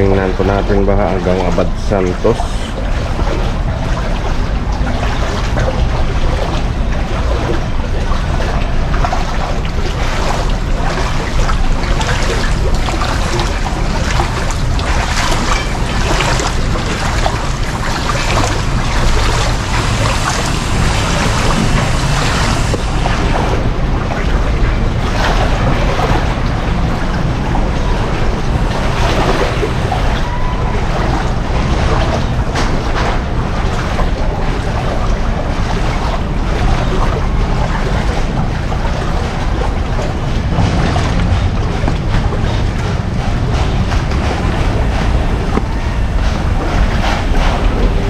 Tingnan po natin ba hanggang Abad Santos.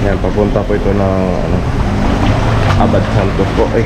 Yan, papunta po ito ng Abad Santos po. Ay,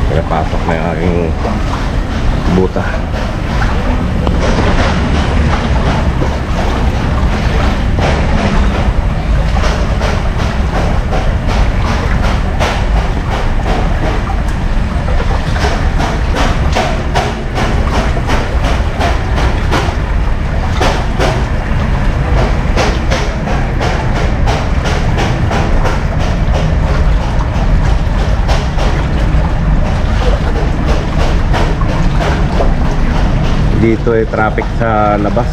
pinapasok na yung aking buta. Dito ay traffic sa labas.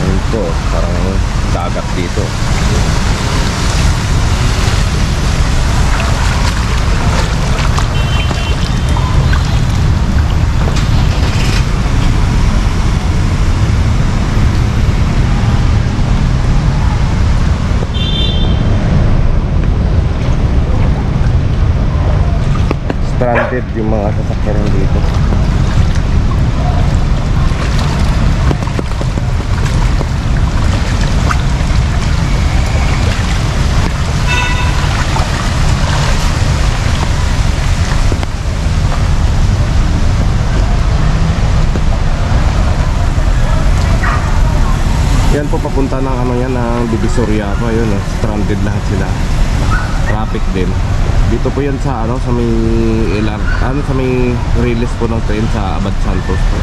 Ayun po, parang dagat dito. Stranded yung mga sasakyan dito. Yan po papunta ng yan, ng Divisoria po. Ayun, stranded lahat sila. Traffic din. Dito po yan sa sa may sa may release po ng train sa Abad Santos po.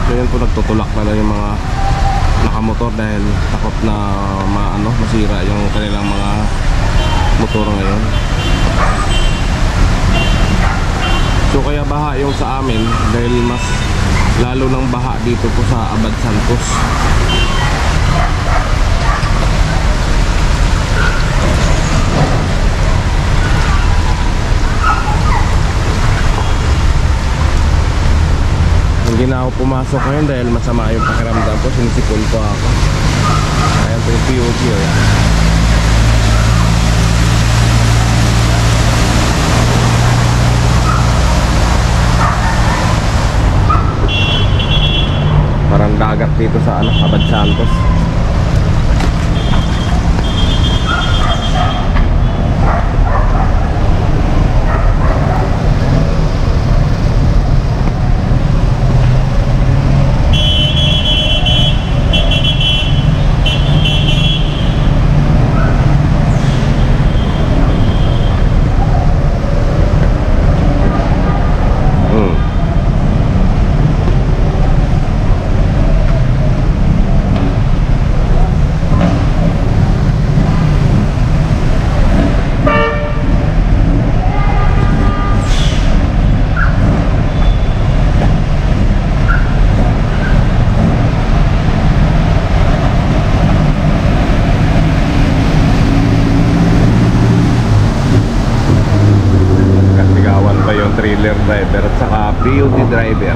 So yan po, nagtutulak na lang yung mga nakamotor dahil takot na masira yung kanilang mga motor ngayon. So kaya baha yung sa amin dahil mas lalo ng baha dito po sa Abad Santos. Hindi na ako pumasok ngayon dahil masama yung pakiramdam ko. Sinisipon ko ako. Ayan po yung POG. Ayan. Parang dagat dito sa Abad Santos. Trailer driver at saka POD driver.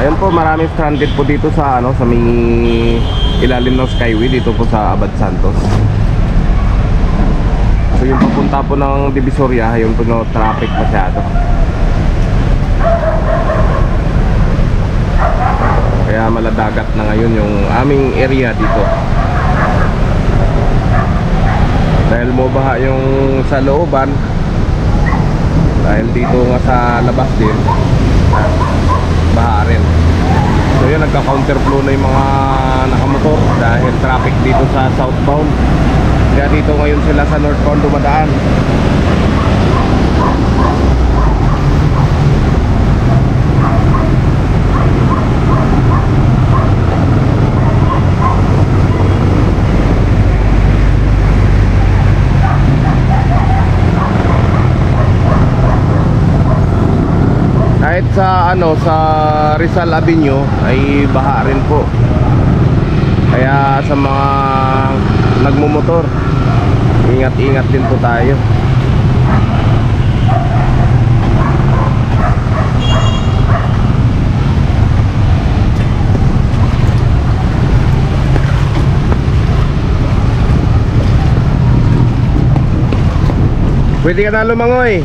Ayun po, maraming stranded po dito sa sa may ilalim ng Skyway dito po sa Abad Santos. So yung papunta po ng Divisoria, ayun po, no traffic masyado. Kaya maladagat na ngayon yung aming area dito. Dahil mo baha yung sa looban, Dahil dito nga sa labas din, baha rin. So yun, nagka-counterflow na yung mga nakamotor dahil traffic dito sa southbound. Kaya dito ngayon sila sa northbound dumadaan. Kahit sa sa Rizal Avenue ay baha rin po. Kaya sa mga nagmumotor, ingat-ingat din po tayo. Pwede ka na lumangoy.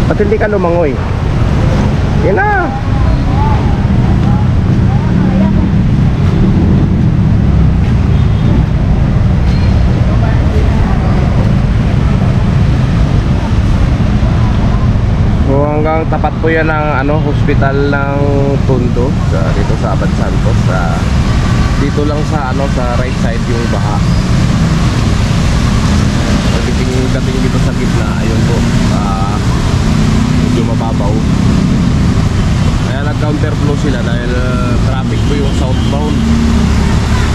Ba't hindi ka lumangoy? Yan na. So hanggang tapat po yan ng hospital ng Tondo dito sa Abad Santos. Dito lang sa sa right side yung baha. Dating dito sa gitna, ayun po. Medyo mababaw. Kaya nag-counterflow sila dahil traffic po yung southbound.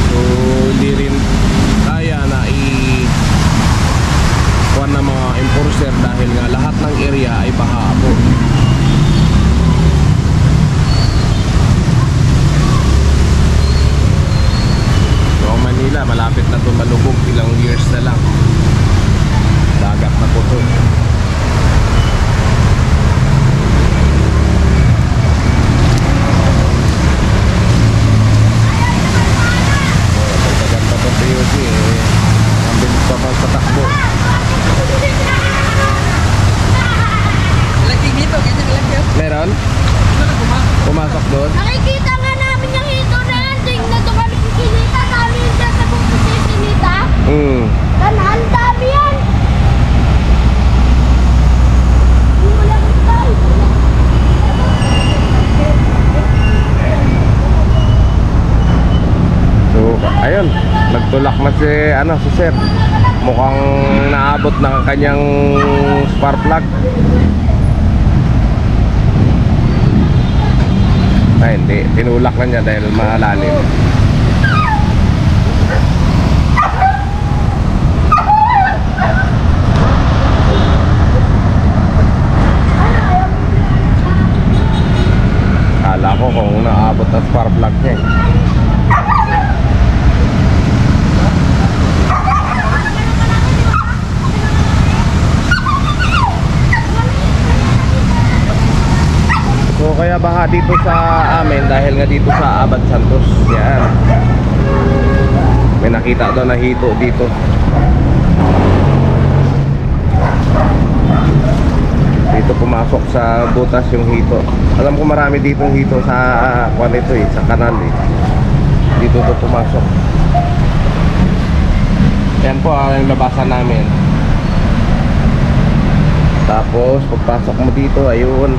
So hindi rin kaya na kuha ng mga enforcer dahil nga lahat ng area ay baha po. So Manila, malapit na ito malubog, ilang years na lang. Dagat na po ito. Magaganda po sa UC ang bilis pa patakbo. Meron? Pumasok doon? Nakikita nga namin yung hito na yan. Tingnan doon kami kikinita namin dyan sa bukong sinita. Ang dami yan. So, ayun, nagtulak na si sir. Mukhang naabot na kanyang spark plug. Ay, hindi, tinulak na niya dahil malalim. Kala ko kung naabot ang spark plug niya eh. So kaya baha dito sa amin dahil nga dito sa Abad Santos. Yan. May nakita daw na hito dito. Dito pumasok sa butas yung hito. Alam ko marami ditong hito sa kwan ito sa kanal eh. Dito to pumasok. Yan po yung labasan namin. Tapos pagpasok mo dito, ayun.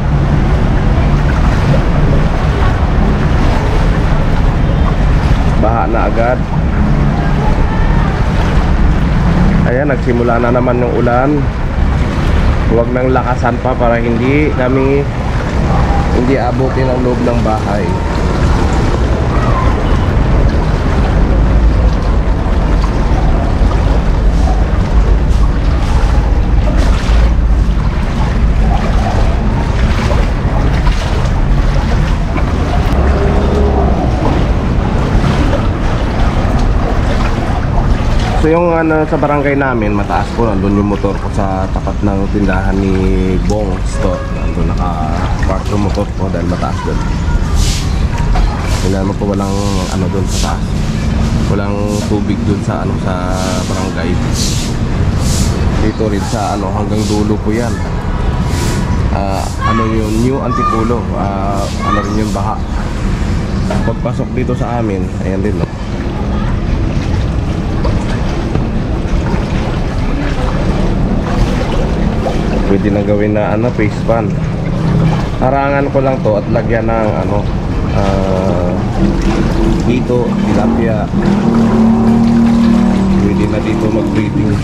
Baha na agad. Ayan, nagsimula na naman yung ulan. Huwag nang lakasan pa para hindi abutin ang loob ng bahay. So yung sa barangay namin, mataas po, nandun yung motor ko sa tapat ng tindahan ni Bong Store. Nandun naka-park yung motor ko dahil mataas doon. Tingnan mo po walang doon sa taas. So Walang tubig dun sa ano sa barangay. Dito rin sa ano hanggang dulo po yan. Ano yung New Antipolo, ano rin yung baha. Pagpasok dito sa amin, ayan din no. Pwede na gawin na ano, face pan. Harangan ko lang to at lagyan ng ano, dito, tilapia. Pwede na dito mag-breeding.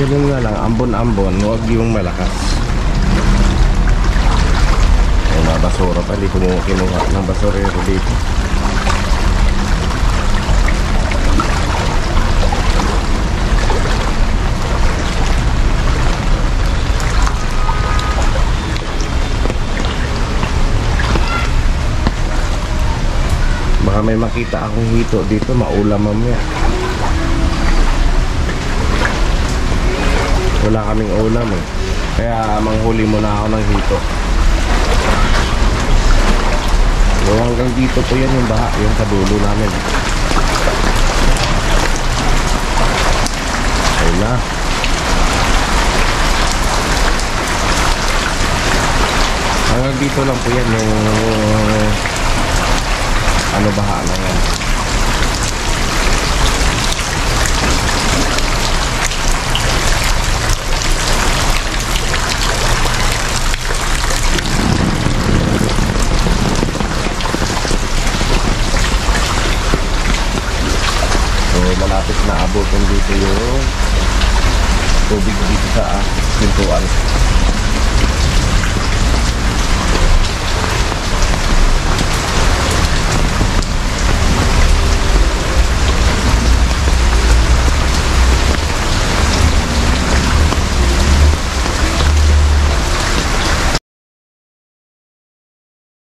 Ganun nga lang, ambon-ambon, huwag yung malakas. Ay, mga basura pa, hindi ko mo kinuha ng basurero dito. Baka may makita akong hito dito, maulam mamaya. Wala kaming ulam eh. Kaya manghuli muna ako ng hito. So, hanggang dito po yan yung baha, yung sa dulo namin. Ayun na. Hanggang dito lang po yan yung ano baha na yan. Malapit na abutin dito yung tubig dito sa pintuan.